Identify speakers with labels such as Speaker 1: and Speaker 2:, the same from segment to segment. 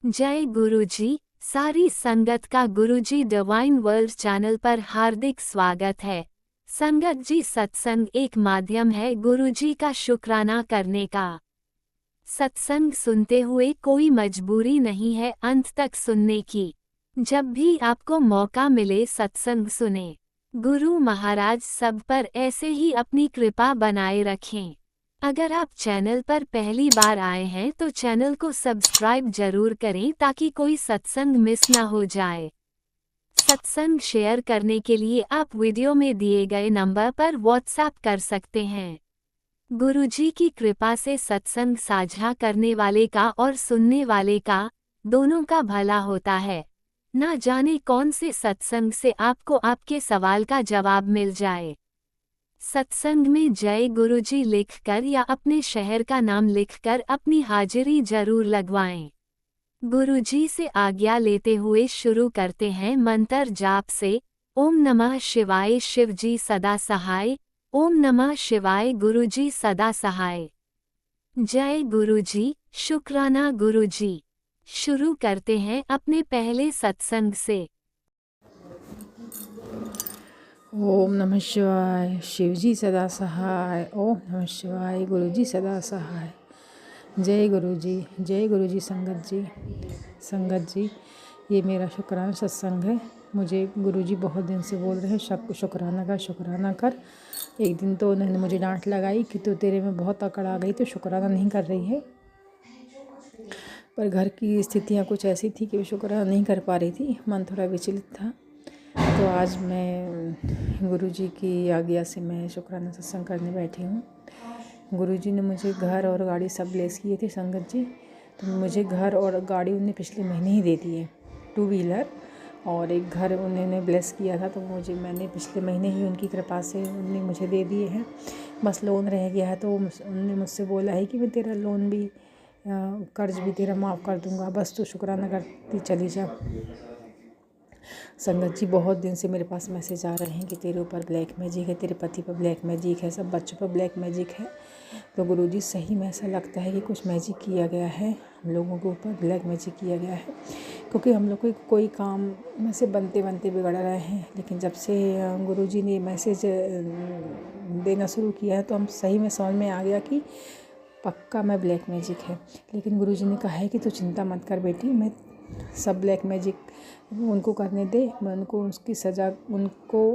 Speaker 1: जय गुरुजी। सारी संगत का गुरुजी डिवाइन वर्ल्ड चैनल पर हार्दिक स्वागत है। संगत जी, सत्संग एक माध्यम है गुरुजी का शुक्राना करने का। सत्संग सुनते हुए कोई मजबूरी नहीं है अंत तक सुनने की। जब भी आपको मौका मिले सत्संग सुने। गुरु महाराज सब पर ऐसे ही अपनी कृपा बनाए रखें। अगर आप चैनल पर पहली बार आए हैं तो चैनल को सब्सक्राइब जरूर करें ताकि कोई सत्संग मिस ना हो जाए। सत्संग शेयर करने के लिए आप वीडियो में दिए गए नंबर पर व्हाट्सएप कर सकते हैं। गुरुजी की कृपा से सत्संग साझा करने वाले का और सुनने वाले का, दोनों का भला होता है। ना जाने कौन से सत्संग से आपको आपके सवाल का जवाब मिल जाए। सत्संग में जय गुरुजी लिखकर या अपने शहर का नाम लिखकर अपनी हाजिरी जरूर लगवाएं। गुरुजी से आज्ञा लेते हुए शुरू करते हैं मंत्र जाप से। ओम नमः शिवाय शिवजी सदा सहाय। ओम नमः शिवाय गुरुजी सदा सहाय। जय गुरुजी, शुक्राना गुरुजी। शुरू करते हैं अपने पहले सत्संग से।
Speaker 2: ओम नमः शिवाय शिवजी सदा सहाय। ओम नमः शिवाय गुरुजी सदा सहाय। जय गुरुजी संगत जी, ये मेरा शुक्राना सत्संग है। मुझे गुरुजी बहुत दिन से बोल रहे हैं शुक्राना कर। एक दिन तो उन्होंने मुझे डांट लगाई कि तो तेरे में बहुत अकड़ आ गई, तो शुक्राना नहीं कर रही है। पर घर की स्थितियाँ कुछ ऐसी थी कि मैं शुक्राना नहीं कर पा रही थी, मन थोड़ा विचलित था। तो आज मैं गुरुजी की आज्ञा से मैं शुक्राना सत्संग करने बैठी हूँ। गुरुजी ने मुझे घर और गाड़ी सब ब्लेस किए थे संगत जी। तो मुझे घर और गाड़ी उन्होंने पिछले महीने ही दे दी है, 2 व्हीलर और एक घर उन्होंने ब्लेस किया था। तो मैंने पिछले महीने ही उनकी कृपा से उन्होंने मुझे दे दिए हैं। बस लोन रह गया है, तो उन्होंने मुझसे बोला है कि मैं तेरा लोन भी कर्ज भी तेरा माफ़ कर दूँगा, बस तू शुक्राना करती चली जा। संगत जी, बहुत दिन से मेरे पास मैसेज आ रहे हैं कि तेरे ऊपर ब्लैक मैजिक है, तेरे पति पर ब्लैक मैजिक है, सब बच्चों पर ब्लैक मैजिक है। तो गुरुजी सही में ऐसा लगता है कि कुछ मैजिक किया गया है, हम लोगों के ऊपर ब्लैक मैजिक किया गया है। क्योंकि हम लोग को कोई काम में से बनते बनते बिगड़ रहे हैं, लेकिन जब से गुरुजी ने मैसेज देना शुरू किया है तो हम सही में समझ में आ गया कि पक्का मैं ब्लैक मैजिक है। लेकिन गुरुजी ने कहा है कि तू चिंता मत कर बेटी, मैं सब ब्लैक मैजिक उनको करने दे, मैं उनको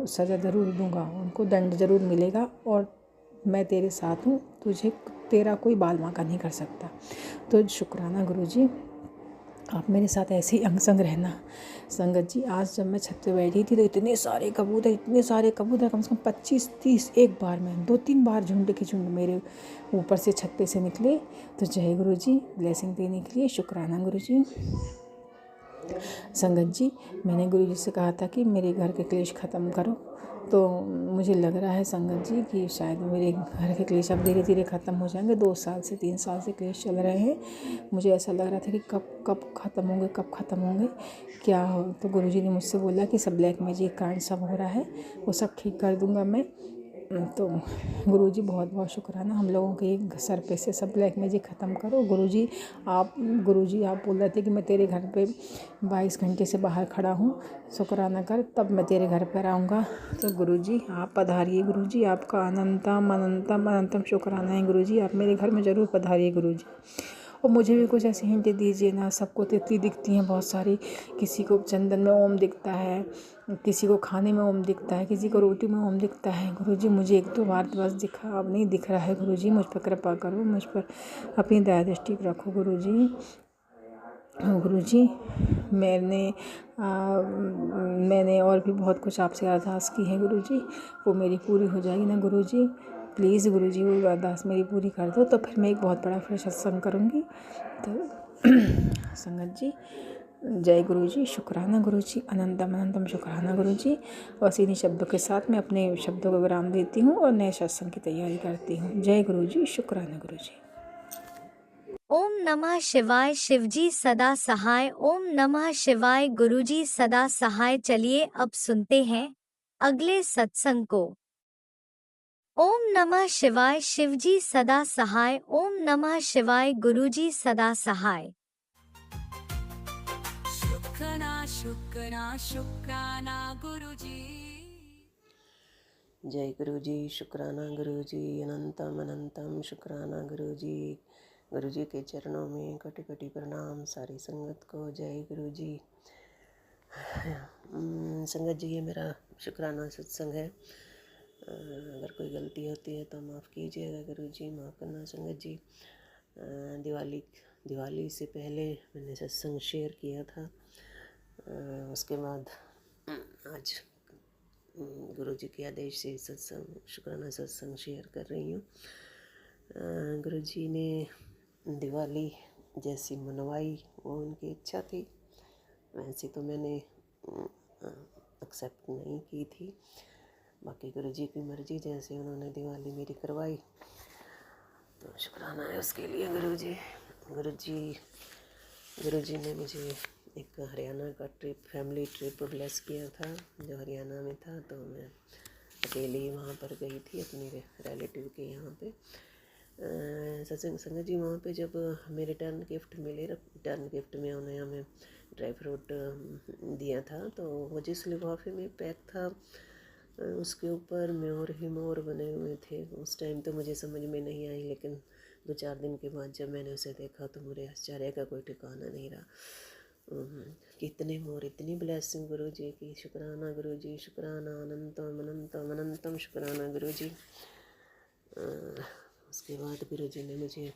Speaker 2: सज़ा ज़रूर दूंगा, उनको दंड ज़रूर मिलेगा और मैं तेरे साथ हूँ, तेरा कोई बाल बांका नहीं कर सकता। तो शुक्राना गुरुजी, आप मेरे साथ ऐसे ही अंग संग रहना। संगत जी, आज जब मैं छत पे बैठी थी तो इतने सारे कबूतर कम से कम 25-30 एक बार में 2-3 बार झुंड के झुंड मेरे ऊपर से छत पे से निकले। तो जय गुरुजी, ब्लेसिंग देने के लिए शुक्राना गुरुजी। संगत जी, मैंने गुरुजी से कहा था कि मेरे घर के क्लेश ख़त्म करो। तो मुझे लग रहा है संगत जी कि शायद मेरे घर के क्लेश अब धीरे धीरे ख़त्म हो जाएंगे। 2 साल से 3 साल से क्लेश चल रहे हैं। मुझे ऐसा लग रहा था कि कब ख़त्म होंगे क्या हो। तो गुरुजी ने मुझसे बोला कि सब ब्लैक मैजिक कांड सब हो रहा है, वो सब ठीक कर दूंगा मैं। तो गुरुजी बहुत बहुत शुक्राना, हम लोगों के सर पे से सब ब्लैक मैजिक ख़त्म करो। गुरुजी आप बोल रहे थे कि मैं तेरे घर पे 22 घंटे से बाहर खड़ा हूँ, शुक्राना कर तब मैं तेरे घर पर आऊँगा। तो गुरुजी आप पधारिए। गुरुजी आपका अनंतम शुक्राना है। गुरुजी आप मेरे घर में ज़रूर पधारिए गुरुजी। और मुझे भी कुछ ऐसी हिंट दीजिए ना। सबको तितली दिखती हैं बहुत सारी, किसी को चंदन में ओम दिखता है, किसी को खाने में ओम दिखता है, किसी को रोटी में ओम दिखता है। गुरुजी मुझे 1-2 बार बस दिखा, अब नहीं दिख रहा है। गुरुजी मुझ पर कृपा करो, मुझ पर अपनी दया दृष्टि रखो गुरुजी। गुरुजी मैंने और भी बहुत कुछ आपसे अरदास की है गुरुजी, वो मेरी पूरी हो जाएगी ना गुरुजी। प्लीज़ गुरुजी वो अरदास मेरी पूरी कर दो, तो फिर मैं एक बहुत बड़ा फिर सत्संग करूँगी। तो संगत जी, जय गुरुजी, शुक्राना गुरुजी, अनंतम शुक्राना गुरुजी। बस इन्हीं शब्दों के साथ मैं अपने शब्दों को विराम देती हूँ और नए सत्संग की तैयारी करती हूँ। जय गुरुजी, शुक्राना गुरुजी।
Speaker 1: ओम नमः शिवाय शिवजी सदा सहाय। ओम नमः शिवाय गुरुजी सदा सहाय। चलिए अब सुनते हैं अगले सत्संग को। ओम नमः शिवाय शिवजी सदा सहाय। ओम नमः शिवाय गुरुजी सदा सहाय।
Speaker 3: शुक्राना गुरुजी।
Speaker 4: जय गुरु जी, शुक्राना गुरु जी, अनंतम अनंतम शुक्राना गुरु जी। गुरु जी के चरणों में कोटि कोटि प्रणाम सारी संगत को। जय गुरु जी। संगत जी, ये मेरा शुक्राना सत्संग है। अगर कोई गलती होती है तो माफ़ कीजिएगा गुरु जी, माफ़ करना संगत जी। दिवाली से पहले मैंने सत्संग शेयर किया था। उसके बाद आज गुरु जी के आदेश से सत्संग शुक्राना सत्संग शेयर कर रही हूँ। गुरु जी ने दिवाली जैसी मनवाई वो उनकी इच्छा थी, वैसे तो मैंने एक्सेप्ट नहीं की थी। बाकी गुरु जी की मर्जी, जैसे उन्होंने दिवाली मेरी करवाई तो शुक्राना है उसके लिए गुरु जी। गुरु जी ने मुझे एक हरियाणा का ट्रिप, फैमिली ट्रिप ब्लेस किया था, जो हरियाणा में था। तो मैं अकेली वहाँ पर गई थी अपने रिलेटिव के यहाँ पे। सत्संग संगत जी, वहाँ पे जब हमें रिटर्न गिफ्ट में उन्होंने हमें ड्राई फ्रूट दिया था, तो वो जिस लिफाफे में पैक था उसके ऊपर मोर ही मोर बने हुए थे। उस टाइम तो मुझे समझ में नहीं आई, लेकिन 2-4 दिन के बाद जब मैंने उसे देखा तो मेरे आश्चर्य का कोई ठिकाना नहीं रहा। कितने मोर, इतनी ब्लेसिंग गुरु जी की। शुक्राना गुरु जी, शुक्राना, अनंतम अनंतम अनंतम शुक्राना गुरु जी। उसके बाद गुरु जी ने मुझे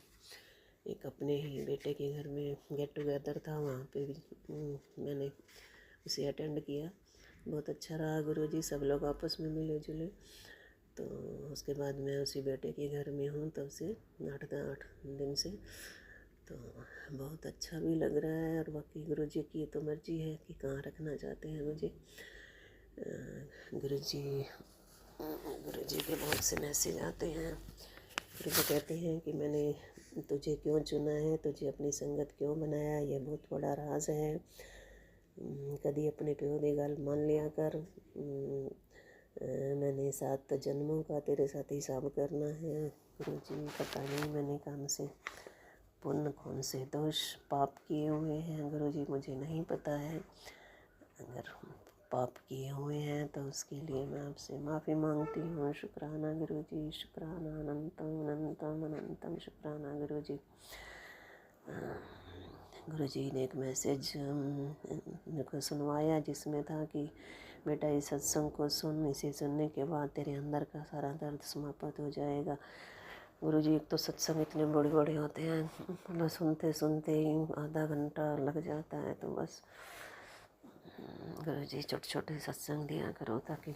Speaker 4: एक अपने ही बेटे के घर में गेट टुगेदर था, वहाँ पे भी मैंने उसे अटेंड किया। बहुत अच्छा रहा गुरु जी, सब लोग आपस में मिले जुले। तो उसके बाद मैं उसी बेटे के घर में हूँ तब से 8 दिन से, तो बहुत अच्छा भी लग रहा है। और बाकी गुरु जी की तो मर्जी है कि कहाँ रखना चाहते हैं मुझे। गुरु जी के बहुत से मैसेज आते हैं। गुरु जी कहते हैं कि मैंने तुझे क्यों चुना है, तुझे अपनी संगत क्यों बनाया, ये बहुत बड़ा राज है। कभी अपने प्यो दी गल मान लिया कर। मैंने 7 जन्मों का तेरे साथ हिसाब करना है। गुरु जी, पता नहीं मैंने काम से पुण्य कौन से दोष पाप किए हुए हैं गुरु जी, मुझे नहीं पता है। अगर पाप किए हुए हैं तो उसके लिए मैं आपसे माफ़ी मांगती हूँ। शुक्राना गुरु जी, शुक्राना, अनंतम अनंतम अनंतम शुक्राना गुरु जी। गुरु जी ने एक मैसेज मेरे को सुनवाया, जिसमें था कि बेटा इस सत्संग को सुन, इसे सुनने के बाद तेरे अंदर का सारा दर्द समाप्त हो जाएगा। गुरु जी, एक तो सत्संग इतने बड़े बड़े होते हैं, मतलब सुनते सुनते ही आधा घंटा लग जाता है। तो बस गुरु जी छोटे छोटे सत्संग दिया करो ताकि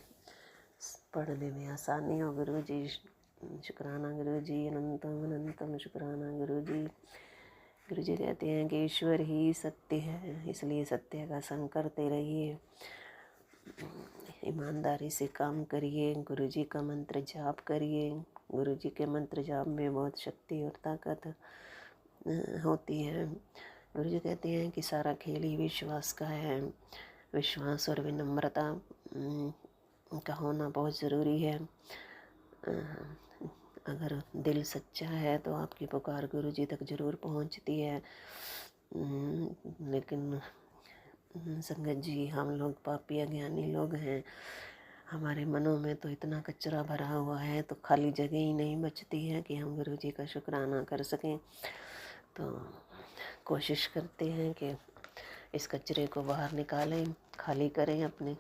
Speaker 4: पढ़ने में आसानी हो गुरु जी। शुक्राना गुरु जी, अनंतम अनंतम शुक्राना गुरु जी। गुरु जी कहते हैं कि ईश्वर ही सत्य है, इसलिए सत्य का संग करते रहिए, ईमानदारी से काम करिए, गुरु जी का मंत्र जाप करिए। गुरु जी के मंत्र जाप में बहुत शक्ति और ताकत होती है। गुरु जी कहते हैं कि सारा खेल ही विश्वास का है। विश्वास और विनम्रता का होना बहुत ज़रूरी है। अगर दिल सच्चा है तो आपकी पुकार गुरु जी तक ज़रूर पहुंचती है। लेकिन संगत जी, हम लोग पापी अज्ञानी लोग हैं, हमारे मनों में तो इतना कचरा भरा हुआ है, तो खाली जगह ही नहीं बचती है कि हम गुरु जी का शुक्राना कर सकें। तो कोशिश करते हैं कि इस कचरे को बाहर निकालें, खाली करें, अपने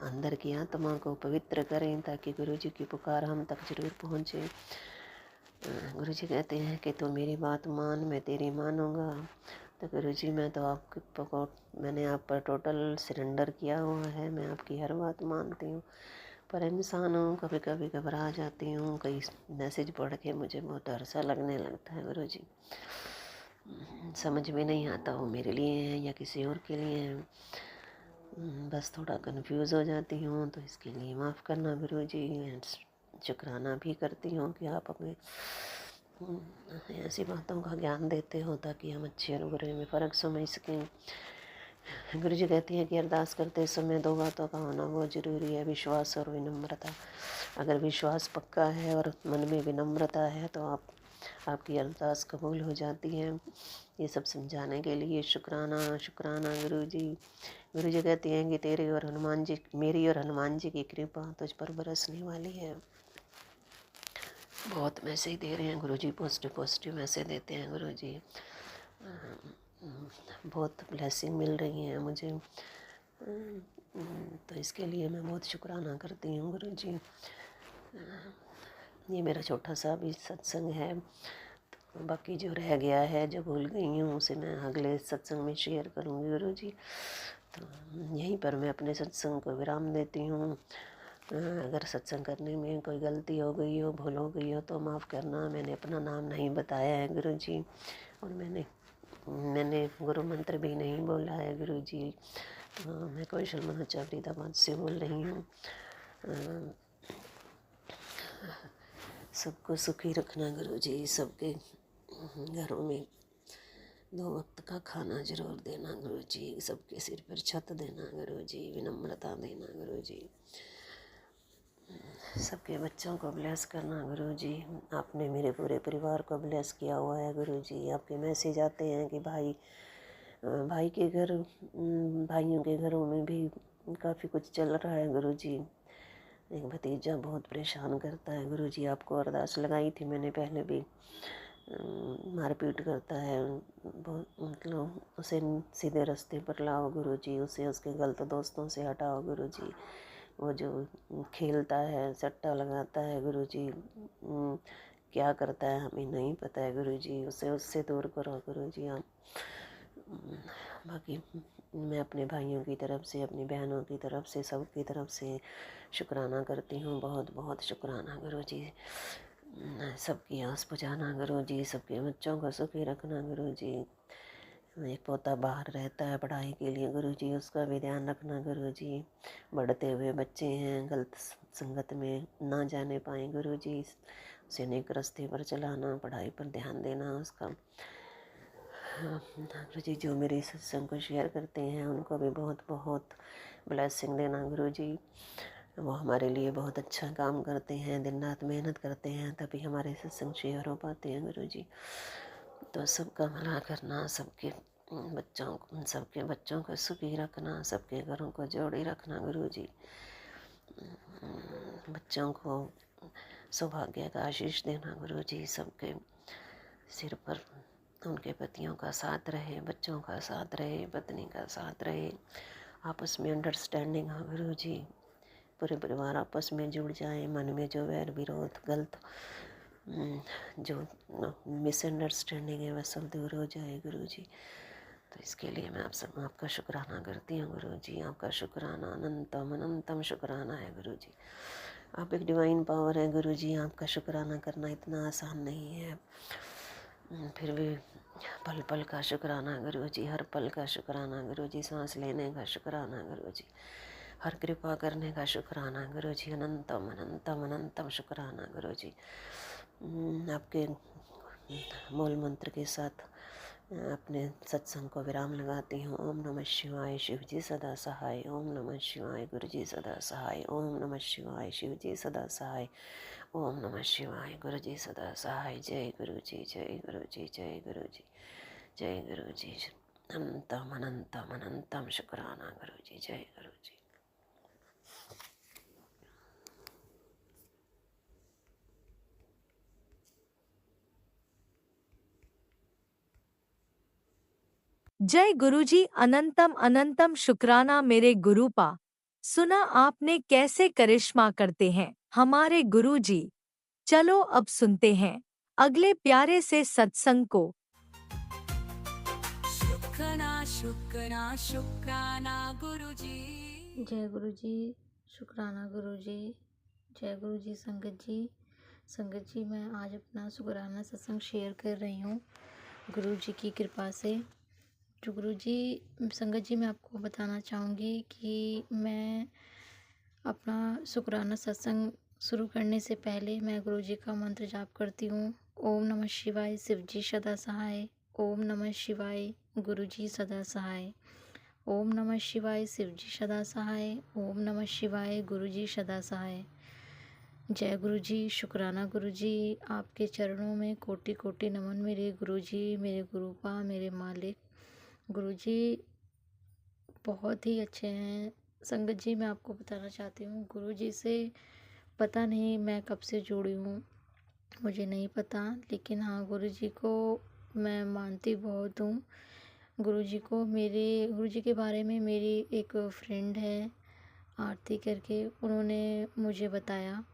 Speaker 4: अंदर की आत्मा को पवित्र करें, ताकि गुरु जी की पुकार हम तक जरूर पहुँचे। गुरु जी कहते हैं कि तू मेरी बात मान, मैं तेरी मानूंगा। तो गुरु जी, मैंने आप पर टोटल सरेंडर किया हुआ है, मैं आपकी हर बात मानती हूँ, पर इंसान हूँ, कभी कभी घबरा जाती हूँ। कई मैसेज पढ़ के मुझे बहुत डर सा लगने लगता है गुरु जी, समझ में नहीं आता वो मेरे लिए है या किसी और के लिए है। बस थोड़ा कंफ्यूज हो जाती हूँ, तो इसके लिए माफ़ करना गुरु जी। शुक्राना भी करती हूँ कि आप हमें ऐसी बातों का ज्ञान देते हो ताकि हम अच्छे और बुरे में फ़र्क समझ सकें। गुरु जी कहती हैं कि अरदास करते समय 2 बातों का होना बहुत ज़रूरी है, विश्वास और विनम्रता। अगर विश्वास पक्का है और मन में विनम्रता है तो आप आपकी अरदास कबूल हो जाती है। ये सब समझाने के लिए शुक्राना शुक्राना गुरुजी। गुरुजी कहती हैं कि तेरी और हनुमान जी, मेरी और हनुमान जी की कृपा तुझ पर बरसने वाली है। बहुत मैसेज दे रहे हैं गुरुजी, पॉजिटिव पॉजिटिव मैसेज देते हैं गुरुजी। बहुत ब्लेसिंग मिल रही हैं मुझे, तो इसके लिए मैं बहुत शुक्राना करती हूँ गुरुजी। ये मेरा छोटा सा भी सत्संग है, तो बाकी जो रह गया है, जो भूल गई हूँ, उसे मैं अगले सत्संग में शेयर करूँगी गुरुजी। तो यहीं पर मैं अपने सत्संग को विराम देती हूँ। अगर सत्संग करने में कोई गलती हो गई हो, भूल हो गई हो तो माफ़ करना। मैंने अपना नाम नहीं बताया है गुरुजी, और मैंने गुरु मंत्र भी नहीं बोला है गुरुजी। मैं कौशल मनोचा फरीदाबाद से बोल रही हूँ। सबको सुखी रखना गुरुजी, सबके घरों में 2 वक्त का खाना जरूर देना गुरुजी, सबके सिर पर छत देना गुरुजी, विनम्रता देना गुरुजी, सबके बच्चों को ब्लेस करना गुरुजी। आपने मेरे पूरे परिवार को ब्लेस किया हुआ है गुरुजी। आपके मैसेज आते हैं कि भाई के घर, भाइयों के घरों में भी काफ़ी कुछ चल रहा है गुरुजी। एक भतीजा बहुत परेशान करता है गुरुजी। आपको अरदास लगाई थी मैंने पहले भी, मारपीट करता है बहुत, मतलब उसे सीधे रास्ते पर लाओ गुरुजी, उसे उसके गलत दोस्तों से हटाओ गुरुजी। वो जो खेलता है, सट्टा लगाता है गुरुजी, क्या करता है हमें नहीं पता है गुरुजी, उसे उससे दूर करो गुरुजी आप। बाकी मैं अपने भाइयों की तरफ से, अपनी बहनों की तरफ से, सबकी तरफ से शुक्राना करती हूँ। बहुत बहुत शुक्राना गुरुजी। सबकी आस बुझाना गुरुजी, सबके बच्चों को सुखी रखना गुरुजी। एक पोता बाहर रहता है पढ़ाई के लिए गुरुजी, उसका भी ध्यान रखना गुरुजी। बढ़ते हुए बच्चे हैं, गलत संगत में ना जाने पाए गुरुजी, उसे नेक रास्ते पर चलाना, पढ़ाई पर ध्यान देना उसका। गुरुजी जो मेरे सत्संग को शेयर करते हैं उनको भी बहुत बहुत ब्लेसिंग देना गुरुजी। वो हमारे लिए बहुत अच्छा काम करते हैं, दिन रात मेहनत करते हैं, तभी हमारे सत्संग शेयर हो पाते हैं गुरुजी। तो सबका भला करना, सबके बच्चों को सुखी रखना, सबके घरों को जोड़ी रखना गुरुजी। बच्चों को सौभाग्य का आशीष देना गुरुजी। सबके सिर पर उनके पतियों का साथ रहे, बच्चों का साथ रहे, पत्नी का साथ रहे, आपस में अंडरस्टैंडिंग हो गुरुजी। पूरे परिवार आपस में जुड़ जाए, मन में जो वैर विरोध, गलत जो मिसअंडरस्टैंडिंग है वह सब दूर हो जाए गुरुजी। तो इसके लिए मैं आपका शुक्राना करती हूँ गुरुजी। आपका शुक्राना अनंतम अनंतम शुक्राना है गुरुजी। आप एक डिवाइन पावर है गुरुजी। आपका शुक्राना करना इतना आसान नहीं है, फिर भी पल पल का शुक्राना गुरुजी, हर पल का शुक्राना गुरुजी, सांस लेने का शुक्राना गुरुजी, हर कृपा करने का शुक्राना गुरुजी। अनंतम अनंतम अनंतम शुक्राना गुरुजी। आपके मूल मंत्र के साथ अपने सत्संग को विराम लगाती हूँ। ओम नमः शिवाय, शिव जी सदा सहाय। ओम नमः शिवाय, गुरु जी सदा सहाय। ओम नमः शिवाय, शिव जी सदा सहाय। ओम नमः शिवाय, गुरु जी सदा सहाय। जय गुरु जी, जय गुरु जी, जय गुरु जी, जय गुरु जी। अनंतम अनंतम अनंतम शुक्राना गुरु जी। जय गुरु जी।
Speaker 1: जय गुरुजी। अनंतम अनंतम शुक्राना मेरे गुरुपा। सुना आपने कैसे करिश्मा करते हैं हमारे गुरुजी। चलो अब सुनते हैं अगले प्यारे से सत्संग को।
Speaker 3: शुक्राना शुक्राना शुक्राना गुरुजी।
Speaker 2: जय गुरु जी, शुक्राना गुरु जी, जय गुरु जी। संगत जी मैं आज अपना शुक्राना सत्संग शेयर कर रही हूँ गुरु जी की कृपा से। जो गुरु जी, संगत जी मैं आपको बताना चाहूँगी कि मैं अपना शुक्राना सत्संग शुरू करने से पहले मैं गुरु जी का मंत्र जाप करती हूँ। ओम नमः शिवाय, शिव जी सदा सहाय। ओम नमः शिवाय, गुरु जी सदा सहाय। ओम नमः शिवाय, शिव जी सदा सहाय। ओम नमः शिवाय, गुरु जी सदा सहाय।
Speaker 5: जय गुरु जी, शुक्राना गुरु जी, आपके चरणों में कोटि कोटि नमन मेरे गुरु जी, मेरे गुरुपा, मेरे मालिक। गुरु जी बहुत ही अच्छे हैं। संगत जी, मैं आपको बताना चाहती हूँ, गुरु जी से पता नहीं मैं कब से जुड़ी हूँ, मुझे नहीं पता, लेकिन हाँ गुरु जी को मैं मानती बहुत हूँ। गुरु जी को गुरु जी के बारे में मेरी एक फ्रेंड है आरती करके, उन्होंने मुझे बताया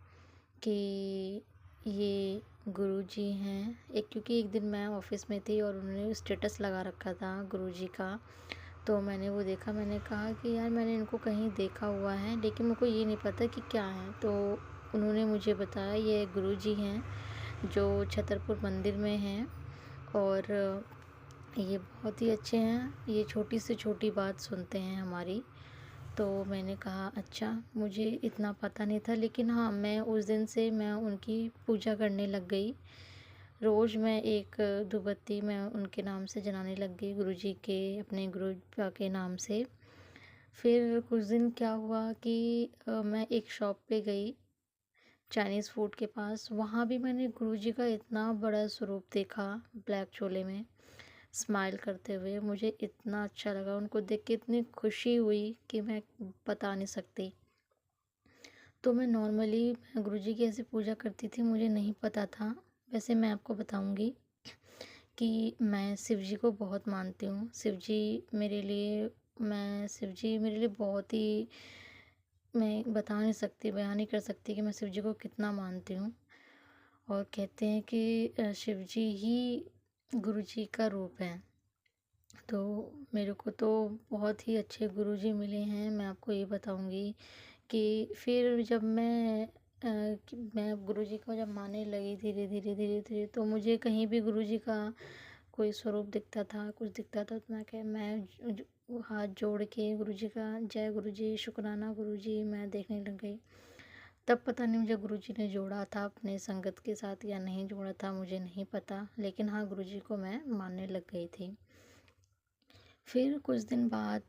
Speaker 5: कि ये गुरुजी हैं। क्योंकि एक दिन मैं ऑफिस में थी और उन्होंने स्टेटस लगा रखा था गुरुजी का, तो मैंने वो देखा। मैंने कहा कि यार मैंने इनको कहीं देखा हुआ है, लेकिन मुझको ये नहीं पता कि क्या है। तो उन्होंने मुझे बताया ये गुरुजी हैं जो छतरपुर मंदिर में हैं, और ये बहुत ही अच्छे हैं। ये छोटी से छोटी बात सुनते हैं हमारी। तो मैंने कहा अच्छा, मुझे इतना पता नहीं था, लेकिन हाँ मैं उस दिन से मैं उनकी पूजा करने लग गई। रोज़ मैं एक धूपबत्ती मैं उनके नाम से जलाने लग गई, गुरुजी के, अपने गुरु के नाम से। फिर कुछ दिन क्या हुआ कि मैं एक शॉप पे गई चाइनीज़ फूड के पास। वहाँ भी मैंने गुरुजी का इतना बड़ा स्वरूप देखा ब्लैक चोले में, स्माइल करते हुए। मुझे इतना अच्छा लगा, उनको देख के इतनी खुशी हुई कि मैं बता नहीं सकती। तो मैं नॉर्मली गुरुजी की ऐसे पूजा करती थी, मुझे नहीं पता था। वैसे मैं आपको बताऊंगी कि मैं शिव जी को बहुत मानती हूँ। शिव जी मेरे लिए बहुत ही, मैं बता नहीं सकती, बयान नहीं कर सकती कि मैं शिव जी को कितना मानती हूँ। और कहते हैं कि शिव जी ही गुरु जी का रूप है। तो मेरे को तो बहुत ही अच्छे गुरुजी मिले हैं। मैं आपको ये बताऊंगी कि फिर जब मैं गुरुजी को जब मानने लगी धीरे धीरे धीरे धीरे, तो मुझे कहीं भी गुरुजी का कोई स्वरूप दिखता था, कुछ दिखता था, तो मैं हाथ जोड़ के गुरुजी का जय गुरुजी, शुक्राना गुरुजी मैं देखने लग गई। तब पता नहीं मुझे गुरुजी ने जोड़ा था अपने संगत के साथ या नहीं जोड़ा था, मुझे नहीं पता, लेकिन हाँ गुरुजी को मैं मानने लग गई थी। फिर कुछ दिन बाद,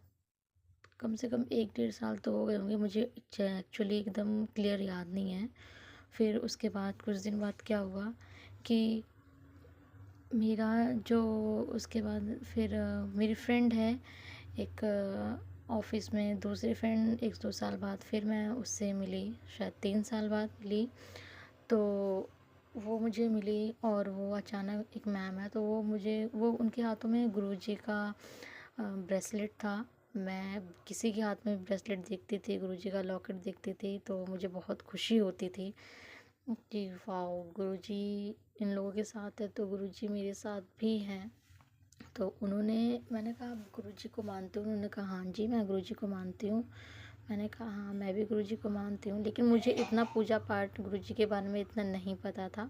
Speaker 5: कम से कम 1-1.5 साल तो हो गए होंगे, मुझे एक्चुअली एकदम क्लियर याद नहीं है। फिर उसके बाद कुछ दिन बाद क्या हुआ कि मेरा जो उसके बाद फिर मेरी फ्रेंड है एक ऑफिस में, दूसरी फ्रेंड 1-2 साल बाद फिर मैं उससे मिली, शायद 3 साल बाद मिली। तो वो मुझे मिली और वो अचानक, एक मैम है, तो वो उनके हाथों में गुरुजी का ब्रेसलेट था। मैं किसी के हाथ में ब्रेसलेट देखती थी, गुरुजी का लॉकेट देखती थी, तो मुझे बहुत खुशी होती थी कि वाह गुरुजी इन लोगों के साथ है तो गुरुजी मेरे साथ भी हैं। तो मैंने कहा आप गुरुजी को मानते हो? उन्होंने कहा हाँ जी मैं गुरुजी को मानती हूँ। मैंने कहा हाँ मैं भी गुरुजी को मानती हूँ, लेकिन मुझे इतना पूजा पाठ गुरुजी के बारे में इतना नहीं पता था।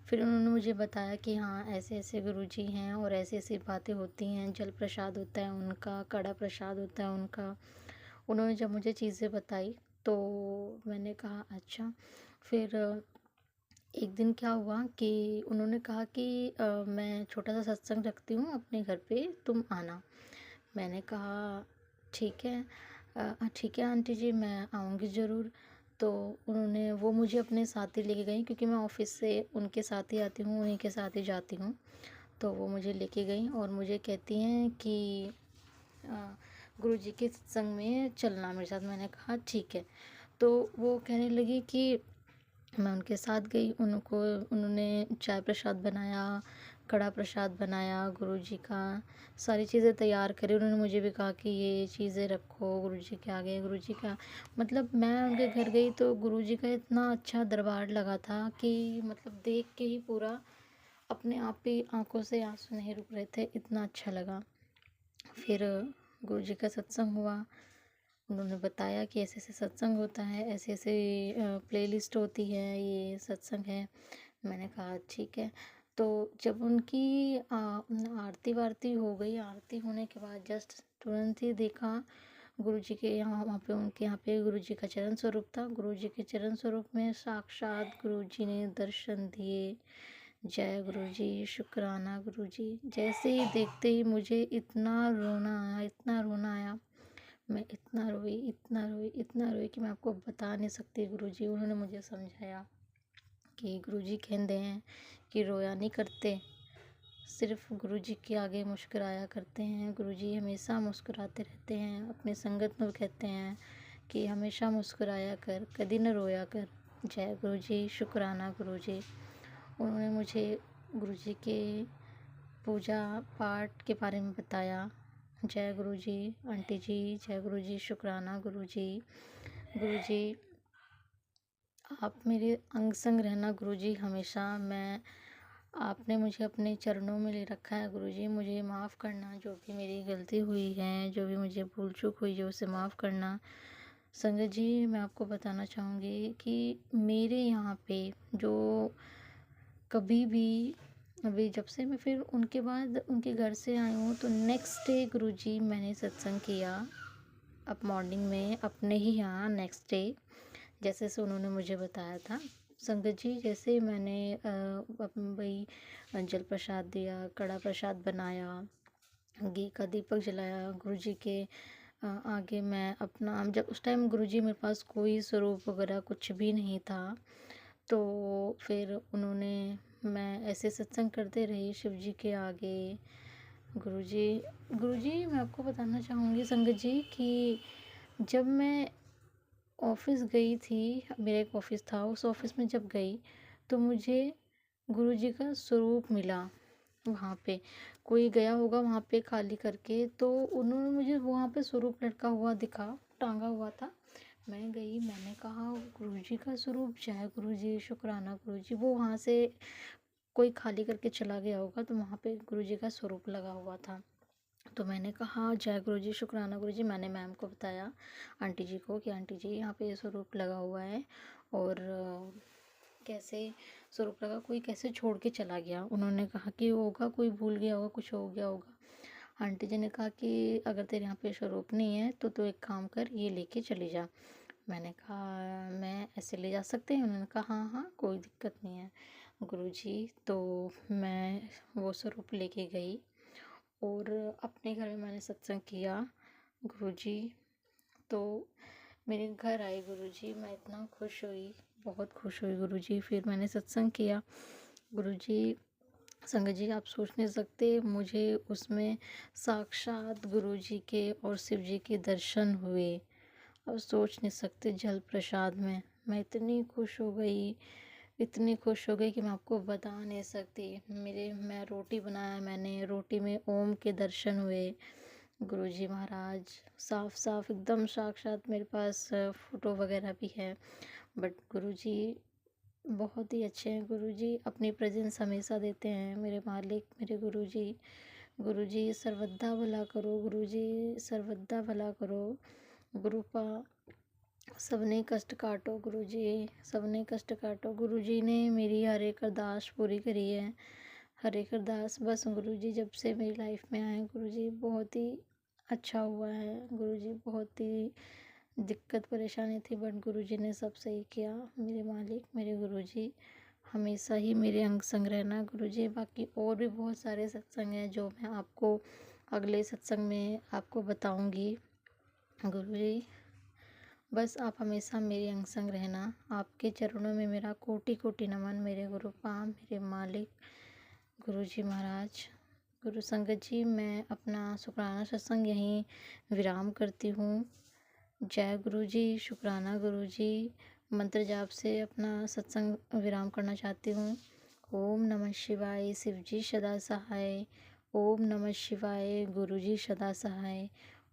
Speaker 5: फिर उन्होंने मुझे बताया कि हाँ ऐसे ऐसे गुरुजी हैं और ऐसी ऐसी बातें होती हैं, जल प्रसाद होता है उनका, कड़ा प्रसाद होता है उनका। उन्होंने जब मुझे चीज़ें बताई तो मैंने कहा अच्छा। फिर एक दिन क्या हुआ कि उन्होंने कहा कि मैं छोटा सा सत्संग रखती हूँ अपने घर पे, तुम आना। मैंने कहा ठीक है, ठीक है आंटी जी मैं आऊँगी ज़रूर। तो वो मुझे अपने साथ ही लेके गई, क्योंकि मैं ऑफिस से उनके साथ ही आती हूँ, उन्हीं के साथ ही जाती हूँ। तो वो मुझे लेके गई और मुझे कहती हैं कि गुरुजी के सत्संग में चलना मेरे साथ। मैंने कहा ठीक है। तो वो कहने लगी कि मैं उनके साथ गई, उन्होंने चाय प्रसाद बनाया, कड़ा प्रसाद बनाया गुरुजी का, सारी चीज़ें तैयार करी। उन्होंने मुझे भी कहा कि ये चीज़ें रखो गुरुजी के आगे। गुरुजी का मतलब, मैं उनके घर गई तो गुरुजी का इतना अच्छा दरबार लगा था कि मतलब देख के ही पूरा अपने आप ही आंखों से आंसू नहीं रुक रहे थे, इतना अच्छा लगा। फिर गुरुजी का सत्संग हुआ, उन्होंने बताया कि ऐसे ऐसे सत्संग होता है, ऐसे ऐसे प्लेलिस्ट होती है, ये सत्संग है। मैंने कहा ठीक है। तो जब उनकी आरती वारती हो गई, आरती होने के बाद जस्ट तुरंत ही देखा गुरुजी के यहाँ, वहाँ पे उनके यहाँ पे गुरुजी का चरण स्वरूप था। गुरुजी के चरण स्वरूप में साक्षात गुरुजी ने दर्शन दिए। जय गुरुजी, शुक्राना गुरुजी। जैसे ही देखते ही मुझे इतना रोना आया, इतना रोना आया। मैं इतना रोई, इतना रोई, इतना रोई कि मैं आपको बता नहीं सकती गुरुजी। उन्होंने मुझे समझाया कि गुरुजी कहते हैं कि रोया नहीं करते, सिर्फ गुरुजी के आगे मुस्कुराया करते हैं। गुरुजी हमेशा मुस्कुराते रहते हैं। अपने संगत में कहते हैं कि हमेशा मुस्कुराया कर, कभी न रोया कर। जय गुरुजी, शुक्राना गुरुजी। उन्होंने मुझे गुरुजी के पूजा पाठ के बारे में बताया। जय गुरुजी आंटी जी, जय गुरुजी, शुक्राना गुरुजी। गुरुजी आप मेरे अंग संग रहना गुरुजी हमेशा। आपने मुझे अपने चरणों में ले रखा है गुरुजी। मुझे माफ़ करना, जो भी मेरी गलती हुई है, जो भी मुझे भूल चूक हुई है, उसे माफ़ करना। संगत जी, मैं आपको बताना चाहूँगी कि मेरे यहाँ पे जो कभी भी अभी जब से मैं फिर उनके बाद उनके घर से आई हूँ, तो नेक्स्ट डे गुरुजी मैंने सत्संग किया। अब मॉर्निंग में अपने ही यहाँ नेक्स्ट डे जैसे से उन्होंने मुझे बताया था। संगत जी, जैसे मैंने वही जल प्रसाद दिया, कड़ा प्रसाद बनाया, घी का दीपक जलाया गुरुजी के आगे। मैं अपना जब उस टाइम गुरुजी मेरे पास कोई स्वरूप वगैरह कुछ भी नहीं था, तो फिर उन्होंने मैं ऐसे सत्संग करते रही शिव जी के आगे। गुरुजी गुरुजी मैं आपको बताना चाहूँगी संगत जी कि जब मैं ऑफ़िस गई थी, मेरा एक ऑफ़िस था, उस ऑफ़िस में जब गई तो मुझे गुरुजी का स्वरूप मिला। वहाँ पे कोई गया होगा वहाँ पे खाली करके, तो उन्होंने मुझे वहाँ पे स्वरूप लटका हुआ दिखा, टांगा हुआ था। मैं गई, मैंने कहा गुरुजी का स्वरूप, जय गुरुजी, शुक्राना गुरुजी। वो वहाँ से कोई खाली करके चला गया होगा, तो वहाँ पे गुरुजी का स्वरूप लगा हुआ था। तो मैंने कहा जय गुरुजी, शुक्राना गुरुजी। मैंने मैम को बताया, आंटी जी को, कि आंटी जी यहाँ पे ये स्वरूप लगा हुआ है और कैसे स्वरूप लगा, कोई कैसे छोड़ के चला गया। उन्होंने कहा कि होगा कोई भूल गया होगा, कुछ हो गया होगा। आंटी जी ने कहा कि अगर तेरे यहाँ पे स्वरूप नहीं है तो एक काम कर, ये लेके चली जा। मैंने कहा मैं ऐसे ले जा सकते हैं? उन्होंने कहा हाँ हाँ कोई दिक्कत नहीं है गुरुजी। तो मैं वो स्वरूप लेके गई और अपने घर में मैंने सत्संग किया गुरुजी। तो मेरे घर आए गुरुजी, मैं इतना खुश हुई, बहुत खुश हुई गुरुजी। फिर मैंने सत्संग किया गुरुजी। संगत जी, आप सोच नहीं सकते, मुझे उसमें साक्षात गुरुजी के और शिव जी के दर्शन हुए। अब सोच नहीं सकते, जल प्रसाद में मैं इतनी खुश हो गई, इतनी खुश हो गई कि मैं आपको बता नहीं सकती। मैं रोटी बनाया, मैंने रोटी में ओम के दर्शन हुए गुरुजी महाराज, साफ साफ एकदम साक्षात। मेरे पास फ़ोटो वगैरह भी है। बट गुरुजी बहुत ही अच्छे हैं। गुरुजी अपनी प्रेजेंस हमेशा देते हैं, मेरे मालिक, मेरे गुरुजी। गुरुजी सर्वदा भला करो, गुरुजी सर्वदा भला करो। गुरुपा सबने कष्ट काटो गुरुजी, सबने कष्ट काटो। गुरुजी ने मेरी हर एक अरदास पूरी करी है, हर एक अरदास। बस गुरुजी जब से मेरी लाइफ में आए, गुरुजी बहुत ही अच्छा हुआ है। गुरुजी बहुत ही दिक्कत परेशानी थी, बट गुरुजी ने सब सही किया। मेरे मालिक, मेरे गुरुजी हमेशा ही मेरे अंग संग रहना गुरुजी। बाकी और भी बहुत सारे सत्संग हैं जो मैं आपको अगले सत्संग में आपको बताऊंगी गुरुजी। बस आप हमेशा मेरे अंग संग रहना। आपके चरणों में मेरा कोटि कोटि नमन, मेरे गुरुपा, मेरे मालिक गुरुजी महाराज। गुरु संगत जी, मैं अपना शुक्राना सत्संग यहीं विराम करती हूँ। जय गुरुजी, शुक्राना गुरुजी। मंत्र जाप से अपना सत्संग विराम करना चाहती हूँ। ओम नमः शिवाय, शिवजी सदा सहाय। ओम नमः शिवाय, गुरुजी सदा सहाय।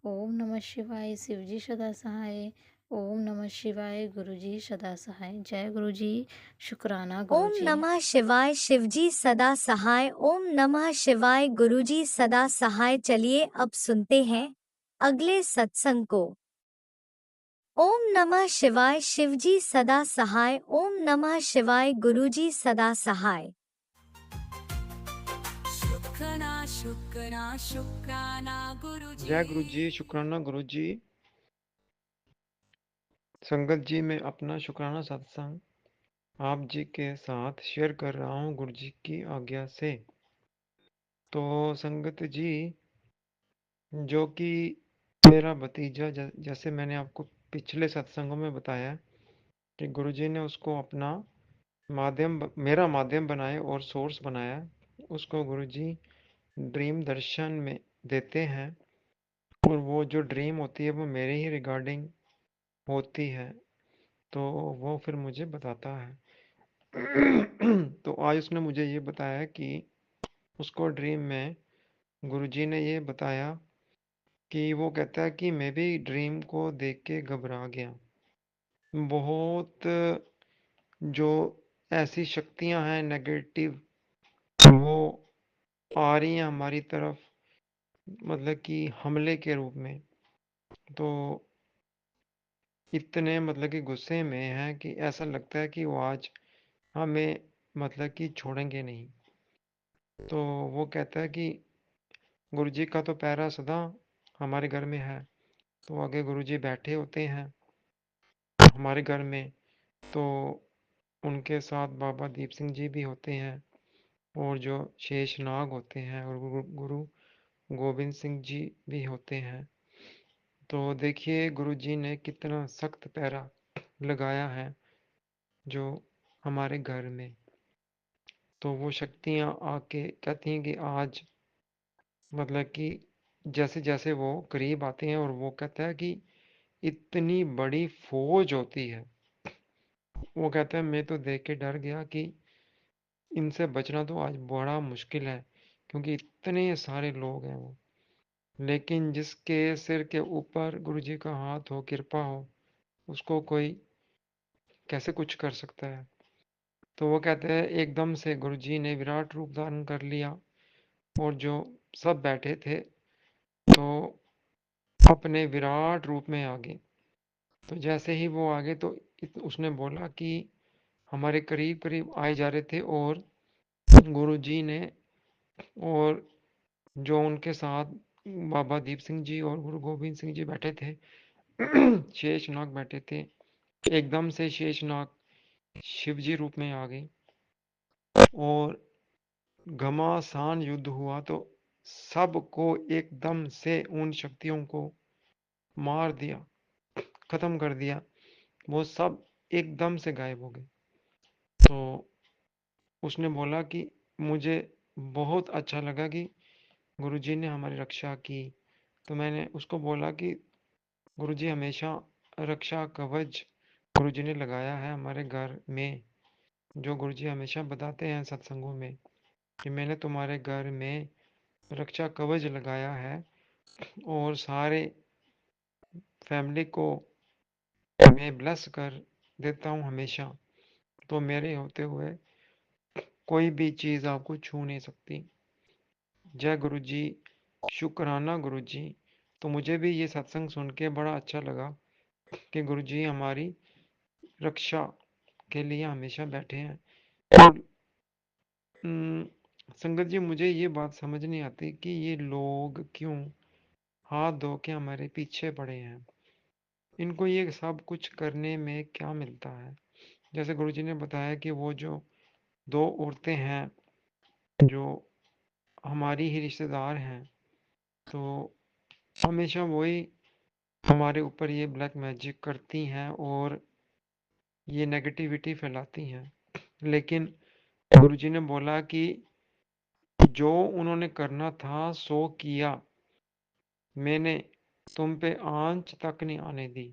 Speaker 5: ओम नमः शिवाय, शिवजी सदा सहाय। ओम नमः शिवाय, गुरुजी सदा सहाय। जय गुरुजी, शुक्राना
Speaker 1: ओम
Speaker 5: गुरुजी।
Speaker 1: नमः शिवाय, शिवजी सदा सहाय। ओम नमः शिवाय, गुरुजी सदा सहाय। चलिए अब सुनते हैं अगले सत्संग को। ओम नमः शिवाय, शिवजी सदा सहाय। ओम नमः शिवाय, गुरुजी सदा सहाय।
Speaker 3: शुक्राना शुक्राना शुक्राना गुरुजी।
Speaker 6: जय गुरु जी, शुक्राना गुरु जी। संगत जी, मैं अपना शुक्राना सत्संग आप जी के साथ शेयर कर रहा हूँ गुरु जी की आज्ञा से। तो संगत जी, जो कि मेरा भतीजा जैसे मैंने आपको पिछले सत्संगों में बताया कि गुरुजी ने उसको अपना मेरा माध्यम बनाया और सोर्स बनाया। उसको गुरुजी ड्रीम दर्शन में देते हैं और वो जो ड्रीम होती है वो मेरे ही रिगार्डिंग होती है, तो वो फिर मुझे बताता है। तो आज उसने मुझे ये बताया कि उसको ड्रीम में गुरुजी ने ये बताया कि वो कहता है कि मैं भी ड्रीम को देख के घबरा गया। बहुत जो ऐसी शक्तियां हैं नेगेटिव, वो आ रही हैं हमारी तरफ, मतलब कि हमले के रूप में। तो इतने मतलब कि गुस्से में हैं कि ऐसा लगता है कि वो आज हमें मतलब कि छोड़ेंगे नहीं। तो वो कहता है कि गुरुजी का तो पहरा सदा हमारे घर में है। तो आगे गुरुजी बैठे होते हैं हमारे घर में, तो उनके साथ बाबा दीप सिंह जी भी होते हैं और जो शेषनाग होते हैं और गुरु गोविंद सिंह जी भी होते हैं। तो देखिए गुरुजी ने कितना सख्त पहरा लगाया है जो हमारे घर में। तो वो शक्तियाँ आके कहती हैं कि आज मतलब कि जैसे जैसे वो करीब आते हैं, और वो कहता है कि इतनी बड़ी फौज होती है। वो कहता है मैं तो देख के डर गया कि इनसे बचना तो आज बड़ा मुश्किल है, क्योंकि इतने सारे लोग हैं वो। लेकिन जिसके सिर के ऊपर गुरुजी का हाथ हो, कृपा हो, उसको कोई कैसे कुछ कर सकता है। तो वो कहते हैं एकदम से गुरुजी ने विराट रूप धारण कर लिया और जो सब बैठे थे तो अपने विराट रूप में आ गए। तो जैसे ही वो आ गए तो उसने बोला कि हमारे करीब करीब आए जा रहे थे, और गुरुजी ने और जो उनके साथ बाबा दीप सिंह जी और गुरु गोविंद सिंह जी बैठे थे, शेषनाग बैठे थे, एकदम से शेषनाग शिवजी रूप में आ गए और घमासान युद्ध हुआ। तो सबको एकदम से उन शक्तियों को मार दिया, खत्म कर दिया। वो सब एकदम से गायब हो गए। तो उसने बोला कि मुझे बहुत अच्छा लगा कि गुरुजी ने हमारी रक्षा की। तो मैंने उसको बोला कि गुरुजी हमेशा रक्षा कवच गुरुजी ने लगाया है हमारे घर में, जो गुरुजी हमेशा बताते हैं सत्संगों में कि मैंने तुम्हारे घर में रक्षा कवच लगाया है और सारे फैमिली को मैं ब्लेस कर देता हूँ हमेशा। तो मेरे होते हुए कोई भी चीज़ आपको छू नहीं सकती। जय गुरुजी, शुक्राना गुरुजी। तो मुझे भी ये सत्संग सुन के बड़ा अच्छा लगा कि गुरुजी हमारी रक्षा के लिए हमेशा बैठे हैं। और संगत जी, मुझे ये बात समझ नहीं आती कि ये लोग क्यों हाथ धो के हमारे पीछे पड़े हैं। इनको ये सब कुछ करने में क्या मिलता है। जैसे गुरुजी ने बताया कि वो जो दो औरतें हैं जो हमारी ही रिश्तेदार हैं, तो हमेशा वही हमारे ऊपर ये ब्लैक मैजिक करती हैं और ये नेगेटिविटी फैलाती हैं। लेकिन गुरुजी ने बोला कि जो उन्होंने करना था सो किया, मैंने तुम पे आंच तक नहीं आने दी,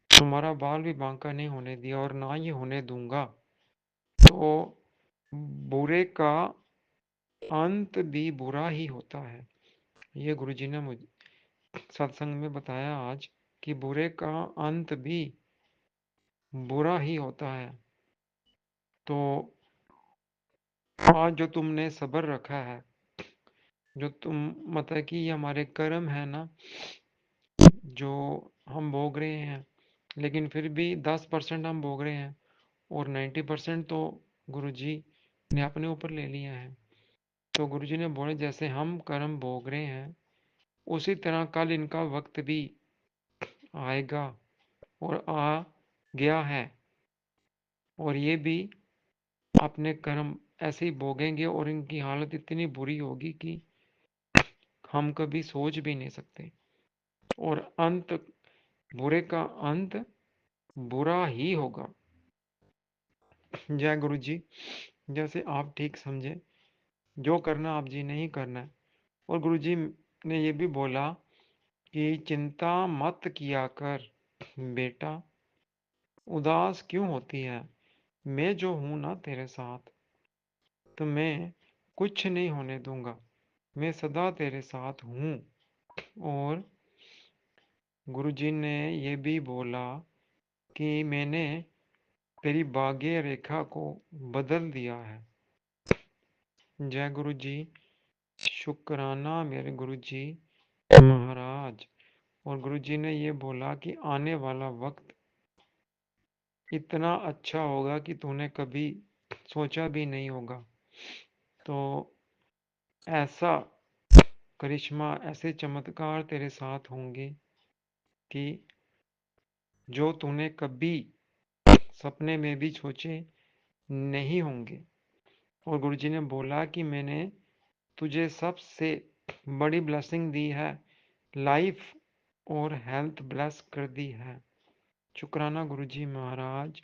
Speaker 6: तुम्हारा बाल भी बांका नहीं होने दिया और ना ही होने दूंगा। तो बुरे का अंत भी बुरा ही होता है। ये गुरुजी ने मुझे सत्संग में बताया आज कि बुरे का अंत भी बुरा ही होता है। तो आज जो तुमने सब्र रखा है, जो तुम मतलब कि ये हमारे कर्म है ना जो हम भोग रहे हैं, लेकिन फिर भी 10% हम भोग रहे हैं और 90% तो गुरुजी ने अपने ऊपर ले लिया है। तो गुरुजी ने बोले जैसे हम कर्म भोग रहे हैं उसी तरह कल इनका वक्त भी आएगा और आ गया है, और ये भी अपने कर्म ऐसे ही भोगेंगे और इनकी हालत इतनी बुरी होगी कि हम कभी सोच भी नहीं सकते। और बुरे का अंत बुरा ही होगा। जय गुरु जी। जैसे आप ठीक समझे, जो करना आप जी नहीं करना है। और गुरु जी ने ये भी बोला कि चिंता मत किया कर बेटा, उदास क्यों होती है, मैं जो हूं ना तेरे साथ, तो मैं कुछ नहीं होने दूंगा, मैं सदा तेरे साथ हूं। और गुरुजी ने ये भी बोला कि मैंने तेरी भाग्य रेखा को बदल दिया है। जय गुरु जी। शुक्राना मेरे गुरु जी महाराज। और गुरु जी ने ये बोला कि आने वाला वक्त इतना अच्छा होगा कि तूने कभी सोचा भी नहीं होगा। तो ऐसा करिश्मा, ऐसे चमत्कार तेरे साथ होंगे कि जो तूने कभी सपने में भी सोचे नहीं होंगे। और गुरुजी ने बोला कि मैंने तुझे सबसे बड़ी ब्लेसिंग दी है, लाइफ और हेल्थ ब्लेस कर दी है। शुक्राना गुरुजी महाराज,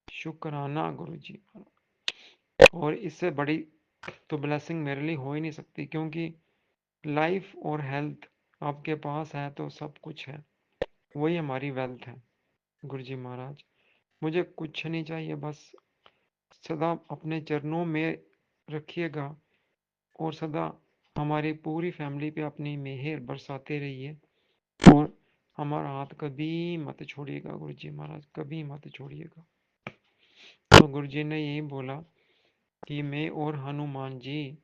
Speaker 6: शुक्राना गुरुजी महाराज। और इससे बड़ी तो ब्लेसिंग मेरे लिए हो ही नहीं सकती, क्योंकि लाइफ और हेल्थ आपके पास है तो सब कुछ है, वही हमारी वेल्थ है। गुरुजी महाराज, मुझे कुछ नहीं चाहिए, बस सदा अपने चरणों में रखिएगा और सदा हमारी पूरी फैमिली पे अपनी मेहर बरसाते रहिए और हमारा हाथ कभी मत छोड़िएगा गुरुजी महाराज, कभी मत छोड़िएगा। तो गुरुजी ने यही बोला कि मैं और हनुमान जी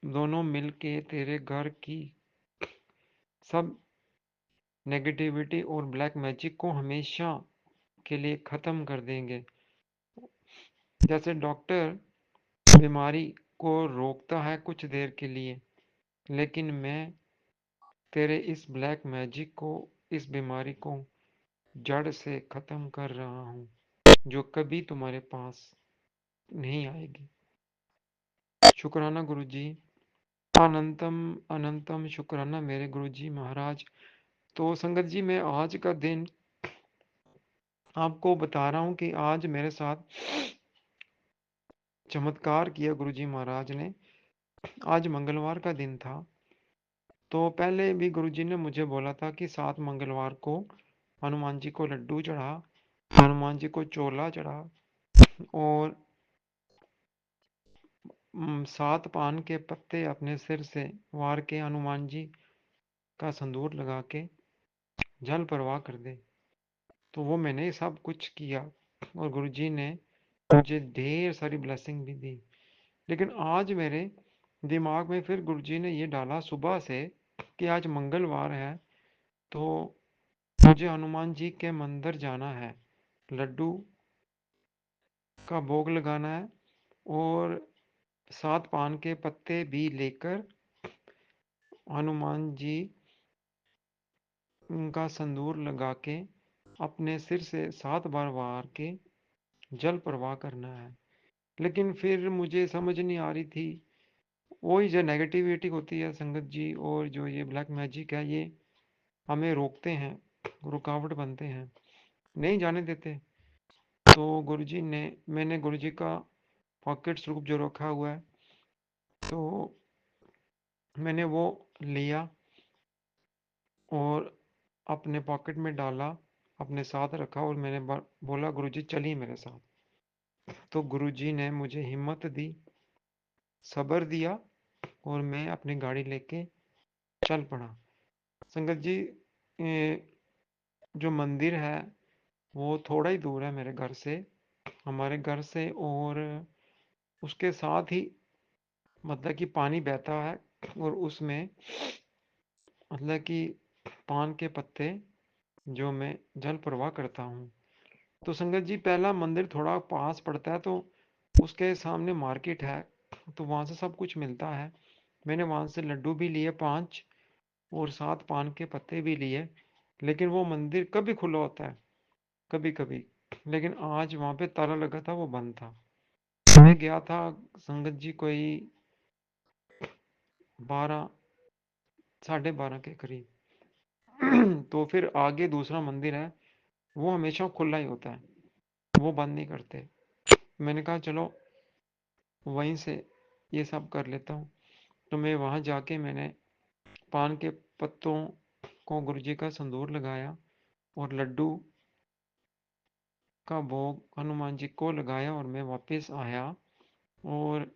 Speaker 6: दोनों मिलके तेरे घर की सब नेगेटिविटी और ब्लैक मैजिक को हमेशा के लिए खत्म कर देंगे। जैसे डॉक्टर बीमारी को रोकता है कुछ देर के लिए, लेकिन मैं तेरे इस ब्लैक मैजिक को, इस बीमारी को जड़ से खत्म कर रहा हूँ, जो कभी तुम्हारे पास नहीं आएगी। शुक्राना गुरुजी, अनंतम अनंतम शुक्राना मेरे गुरुजी महाराज। तो संगत जी, मैं आज का दिन आपको बता रहा हूँ कि आज मेरे साथ चमत्कार किया गुरुजी महाराज ने। आज मंगलवार का दिन था, तो पहले भी गुरुजी ने मुझे बोला था कि 7 मंगलवार को हनुमान जी को लड्डू चढ़ा, हनुमान जी को चोला चढ़ा और 7 पान के पत्ते अपने सिर से वार के हनुमान जी का संदूर लगा के जल प्रवाह कर दे। तो वो मैंने सब कुछ किया और गुरुजी ने मुझे ढेर सारी ब्लेसिंग भी दी। लेकिन आज मेरे दिमाग में फिर गुरुजी ने ये डाला सुबह से कि आज मंगलवार है, तो मुझे हनुमान जी के मंदिर जाना है, लड्डू का भोग लगाना है और 7 पान के पत्ते भी लेकर हनुमान जी का संदूर लगा के अपने सिर से 7 बार वार के जल प्रवाह करना है। लेकिन फिर मुझे समझ नहीं आ रही थी, वही जो नेगेटिविटी होती है संगत जी, और जो ये ब्लैक मैजिक है, ये हमें रोकते हैं, रुकावट बनते हैं, नहीं जाने देते। तो गुरुजी ने, मैंने गुरुजी का पॉकेट स्वरूप जो रखा हुआ है, तो मैंने वो लिया और अपने पॉकेट में डाला, अपने साथ रखा और मैंने बोला गुरुजी चलिए मेरे साथ। तो गुरुजी ने मुझे हिम्मत दी, सब्र दिया और मैं अपनी गाड़ी लेके चल पड़ा। संगत जी, जो मंदिर है वो थोड़ा ही दूर है मेरे घर से, हमारे घर से, और उसके साथ ही मतलब कि पानी बहता है और उसमें मतलब कि पान के पत्ते जो मैं जल प्रवाह करता हूँ। तो संगत जी, पहला मंदिर थोड़ा पास पड़ता है, तो उसके सामने मार्केट है, तो वहाँ से सब कुछ मिलता है। मैंने वहाँ से लड्डू भी लिए 5 और 7 पान के पत्ते भी लिए। लेकिन वो मंदिर कभी खुला होता है, कभी कभी, लेकिन आज वहाँ पे ताला लगा था, वो बंद था। मैं गया था संगत जी कोई 12 12:30 के करीब। तो फिर आगे दूसरा मंदिर है, वो हमेशा खुला ही होता है, वो बंद नहीं करते। मैंने कहा चलो वहीं से ये सब कर लेता हूँ। तो मैं वहाँ जाके मैंने पान के पत्तों को गुरुजी का संदूर लगाया और लड्डू का भोग हनुमान जी को लगाया और मैं वापस आया। और